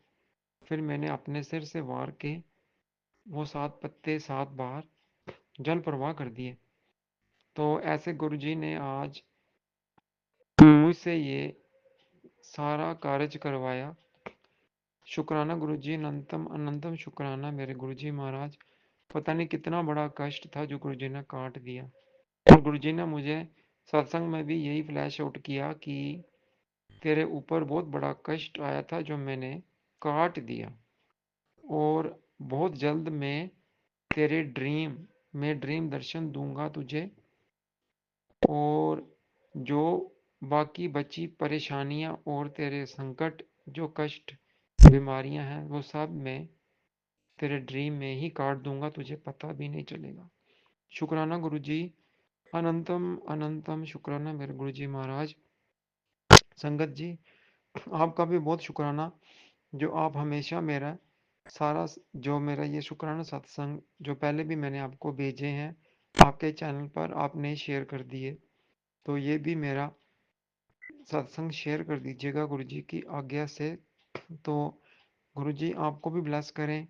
Speaker 6: फिर मैंने अपने सिर से वार के वो 7 पत्ते 7 बार जल प्रवाह कर दिए। तो ऐसे गुरुजी ने आज मुझसे ये सारा कार्य करवाया। शुक्राना गुरुजी, अनंतम अनंतम शुक्राना मेरे गुरुजी महाराज। पता नहीं कितना बड़ा कष्ट था जो गुरुजी ने काट दिया। और गुरुजी ने मुझे सत्संग में भी यही फ्लैश आउट किया कि तेरे ऊपर बहुत बड़ा कष्ट आया था जो मैंने काट दिया, और बहुत जल्द मैं तेरे ड्रीम दर्शन दूंगा तुझे, और जो बाकी बची परेशानियां और तेरे संकट, जो कष्ट बीमारियां हैं, वो सब मैं तेरे ड्रीम में ही काट दूंगा, तुझे पता भी नहीं चलेगा। शुक्राना गुरुजी, अनंतम अनंतम शुक्राना मेरे गुरुजी महाराज। संगत जी, आपका भी बहुत शुक्राना जो आप हमेशा मेरा सारा जो मेरा ये शुक्राना सत्संग जो पहले भी मैंने आपको भेजे हैं आपके चैनल पर आपने शेयर कर दिए, तो ये भी मेरा सत्संग शेयर कर दीजिएगा गुरुजी की आज्ञा से। तो गुरुजी आपको भी ब्लेस करें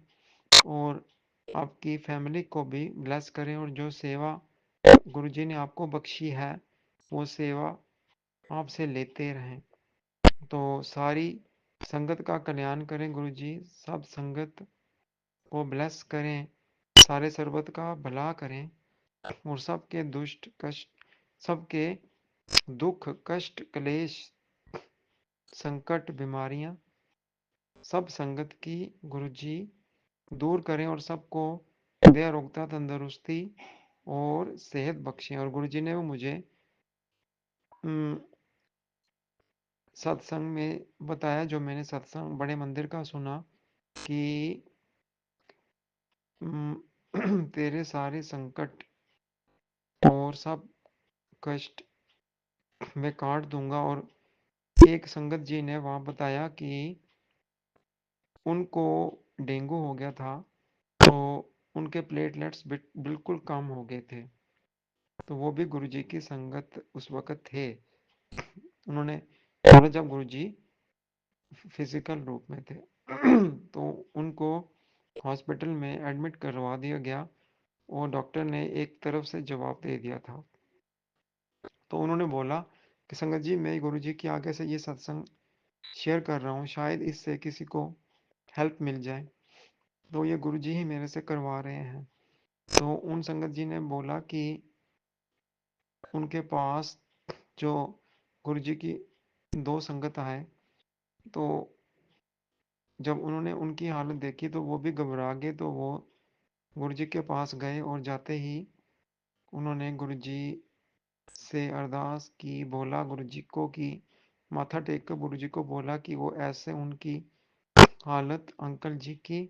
Speaker 6: और आपकी फैमिली को भी ब्लेस करें, और जो सेवा गुरुजी ने आपको बख्शी है वो सेवा आपसे लेते रहें। तो सारी संगत का कल्याण करें गुरुजी, सब संगत को ब्लेस करें, सारे सर्वत का भला करें, और सबके दुष्ट कष्ट, सबके दुख कष्ट क्लेश संकट बीमारियां सब संगत की गुरुजी दूर करें, और सबको दया रोगता तंदुरुस्ती और सेहत बख्शें। और गुरुजी ने वो मुझे सत्संग में बताया, जो मैंने सत्संग बड़े मंदिर का सुना कि तेरे सारे संकट और सब कष्ट मैं काट दूंगा। और एक संगत जी ने वहां बताया कि उनको डेंगू हो गया था, तो उनके प्लेटलेट्स बिल्कुल कम हो गए थे। तो वो भी गुरुजी की संगत उस वक्त थे। उन्होंने बोला जब गुरुजी फिजिकल रूप में थे तो उनको हॉस्पिटल में एडमिट करवा दिया गया, और डॉक्टर ने एक तरफ से जवाब दे दिया था। तो उन्होंने बोला कि संगत जी, मैं गुरुजी की आगे से ये सत्संग शेयर कर रहा हूँ, शायद इससे किसी को हेल्प मिल जाए। तो ये गुरुजी ही मेरे से करवा रहे हैं। तो उन संगत जी ने बोला कि उनके पास जो गुरुजी की 2 संगत आए, तो जब उन्होंने उनकी हालत देखी तो वो भी घबरा गए। तो वो गुरुजी के पास गए, और जाते ही उन्होंने गुरुजी से अरदास की, बोला गुरुजी को कि माथा टेक कर गुरुजी को बोला कि वो ऐसे उनकी हालत अंकल जी की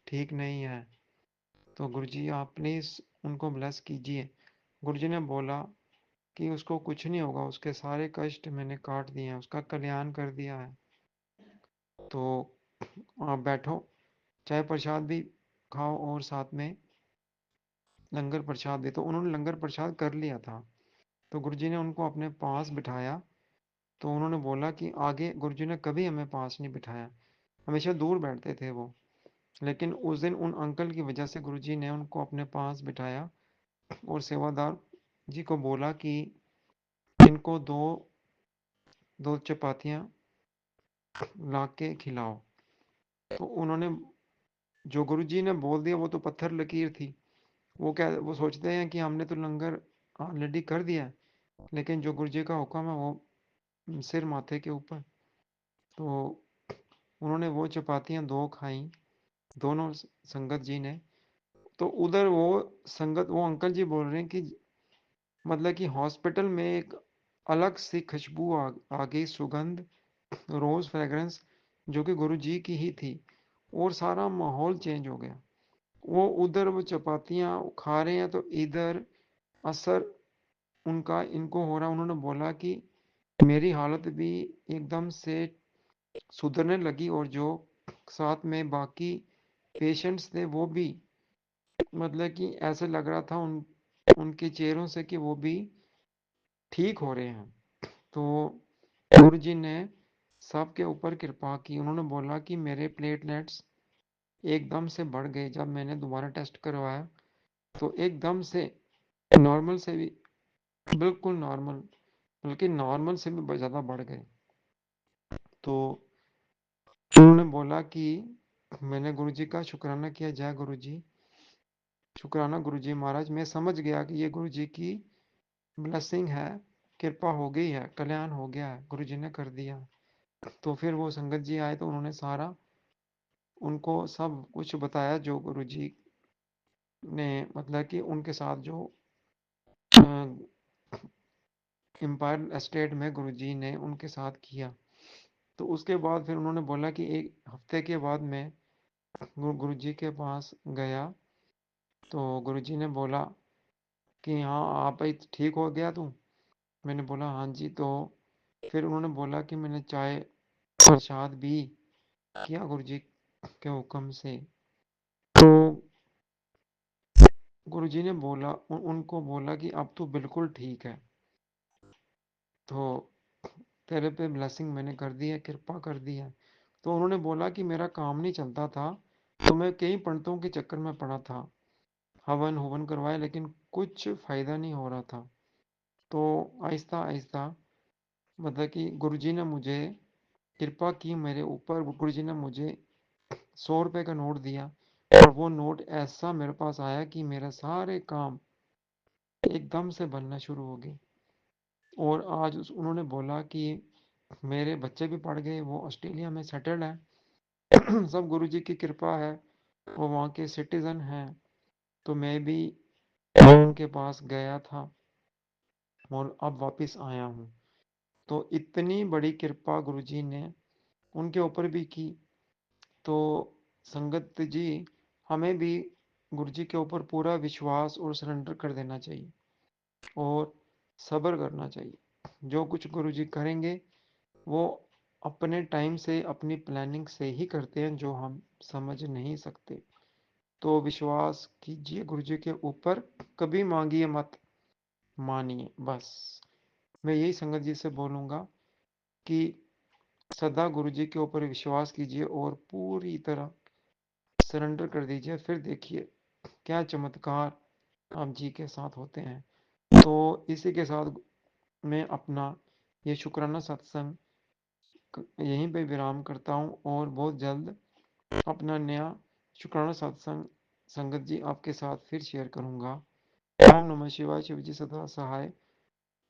Speaker 6: ठीक नहीं है, तो गुरुजी आप प्लीज उनको ब्लेस कीजिए। गुरुजी ने बोला कि उसको कुछ नहीं होगा, उसके सारे कष्ट मैंने काट दिए हैं, उसका कल्याण कर दिया है। तो आप बैठो, चाय प्रसाद भी खाओ, और साथ में लंगर प्रसाद भी। तो उन्होंने लंगर प्रसाद कर लिया था। तो गुरुजी ने उनको अपने पास बिठाया। तो उन्होंने बोला कि आगे गुरुजी ने कभी हमें पास नहीं बिठाया, हमेशा दूर बैठते थे वो, लेकिन उस दिन उन अंकल की वजह से गुरुजी ने उनको अपने पास बिठाया, और सेवादार जी को बोला कि इनको दो दो चपातियां ला के खिलाओ। तो उन्होंने जो गुरुजी ने बोल दिया वो तो पत्थर लकीर थी। वो सोचते हैं कि हमने तो लंगर ऑलरेडी कर दिया है, लेकिन जो गुरुजी का हुक्म है वो सिर माथे के ऊपर। तो उन्होंने वो चपातियां 2 खाई, दोनों संगत जी ने। तो उधर वो अंकल जी बोल रहे हैं कि मतलब कि हॉस्पिटल में एक अलग सी खुशबू आ गई, सुगंध, रोज फ्रेग्रेंस, जो कि गुरु जी की ही थी, और सारा माहौल चेंज हो गया। वो उधर वो चपातियाँ खा रहे हैं तो इधर असर उनका इनको हो रहा है। उन्होंने बोला कि मेरी हालत भी एकदम से सुधरने लगी और जो साथ में बाकी पेशेंट्स थे वो भी मतलब कि ऐसे लग रहा था उनके चेहरों से कि वो भी ठीक हो रहे हैं। तो गुरु जी ने सबके ऊपर कृपा की। उन्होंने बोला कि मेरे प्लेटलेट्स एकदम से बढ़ गए। जब मैंने दोबारा टेस्ट करवाया तो एकदम से नॉर्मल से भी बिल्कुल नॉर्मल, बल्कि नॉर्मल से भी ज़्यादा बढ़ गए। तो उन्होंने बोला कि मैंने गुरु जी का शुक्राना किया। जय गुरु जी, शुक्राना गुरु जी महाराज। मैं समझ गया कि ये गुरु जी की ब्लेसिंग है, कृपा हो गई है, कल्याण हो गया है, गुरु जी ने कर दिया। तो फिर वो संगत जी आए तो उन्होंने सारा उनको सब कुछ बताया जो गुरु जी ने मतलब कि उनके साथ जो एम्पायर एस्टेट में गुरु जी ने उनके साथ किया। तो उसके बाद फिर उन्होंने बोला कि एक हफ्ते के बाद मैं गुरु जी के पास गया। तो गुरु जी ने बोला कि हाँ आप ही ठीक हो गया तू। मैंने बोला हाँ जी। तो फिर उन्होंने बोला कि मैंने चाय प्रसाद भी किया गुरु जी के हुक्म से। तो गुरु जी ने बोला उनको बोला कि अब तो बिल्कुल ठीक है, तो तेरे पे ब्लेसिंग मैंने कर दी है, कृपा कर दी है। तो उन्होंने बोला कि मेरा काम नहीं चलता था, तो मैं कई पंडितों के चक्कर में पड़ा था, हवन हवन करवाए, लेकिन कुछ फायदा नहीं हो रहा था। तो आहिस्ता आहिस्ता मतलब कि गुरुजी ने मुझे कृपा की मेरे ऊपर। गुरुजी ने मुझे 100 रुपए का नोट दिया और वो नोट ऐसा मेरे पास आया कि मेरे सारे काम एकदम से बनना शुरू हो गए। और आज उन्होंने बोला कि मेरे बच्चे भी पढ़ गए, वो ऑस्ट्रेलिया में सेटल्ड हैं। सब गुरुजी की कृपा है, वो वहाँ के सिटीजन हैं। तो मैं भी उनके पास गया था और अब वापस आया हूँ। तो इतनी बड़ी कृपा गुरुजी ने उनके ऊपर भी की। तो संगत जी, हमें भी गुरुजी के ऊपर पूरा विश्वास और सरेंडर कर देना चाहिए और सब्र करना चाहिए। जो कुछ गुरुजी करेंगे वो अपने टाइम से अपनी प्लानिंग से ही करते हैं, जो हम समझ नहीं सकते। तो विश्वास कीजिए गुरुजी के ऊपर, कभी मांगिए मत, मानिए बस। मैं यही संगत जी से बोलूँगा कि सदा गुरुजी के ऊपर विश्वास कीजिए और पूरी तरह सरेंडर कर दीजिए, फिर देखिए क्या चमत्कार आप जी के साथ होते हैं। तो इसी के साथ मैं अपना ये शुक्राना सत्संग यहीं पे विराम करता हूँ और बहुत जल्द अपना नया शुक्राना सत्संग संगत जी आपके साथ फिर शेयर करूँगा। ओम नमः शिवाय, शिव जी सदा सहाय।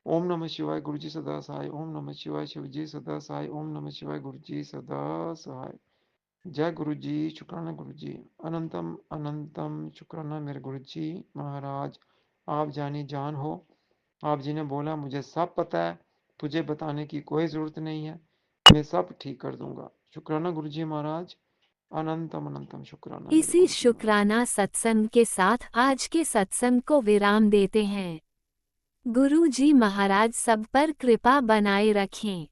Speaker 6: ओम नमः शिवाय, गुरु जी सदा सहाय। ओम नमः शिवाय, शिव जी सदा सहाय। ओम नमः शिवाय, गुरु जी सदा सहाय। जय गुरु जी, शुक्राना गुरु जी। अनंतम अनंतम शुक्राना मेरे गुरु जी महाराज। आप जानी जान हो। आप जी ने बोला मुझे सब पता है, तुझे बताने की कोई ज़रूरत नहीं है, मैं सब ठीक कर दूंगा। शुक्राना गुरु जी महाराज। अनंतम अनंतम शुक्राना मेरे
Speaker 1: इसी
Speaker 6: गुरु जी महाराज।
Speaker 1: शुक्राना सत्संग के साथ आज के सत्संग को विराम देते हैं। गुरु जी महाराज सब पर कृपा बनाए रखें,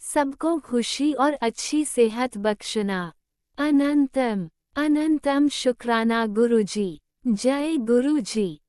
Speaker 1: सबको खुशी और अच्छी सेहत बख्शना। अनंतम अनंतम शुक्राना गुरु जी। जय गुरु जी।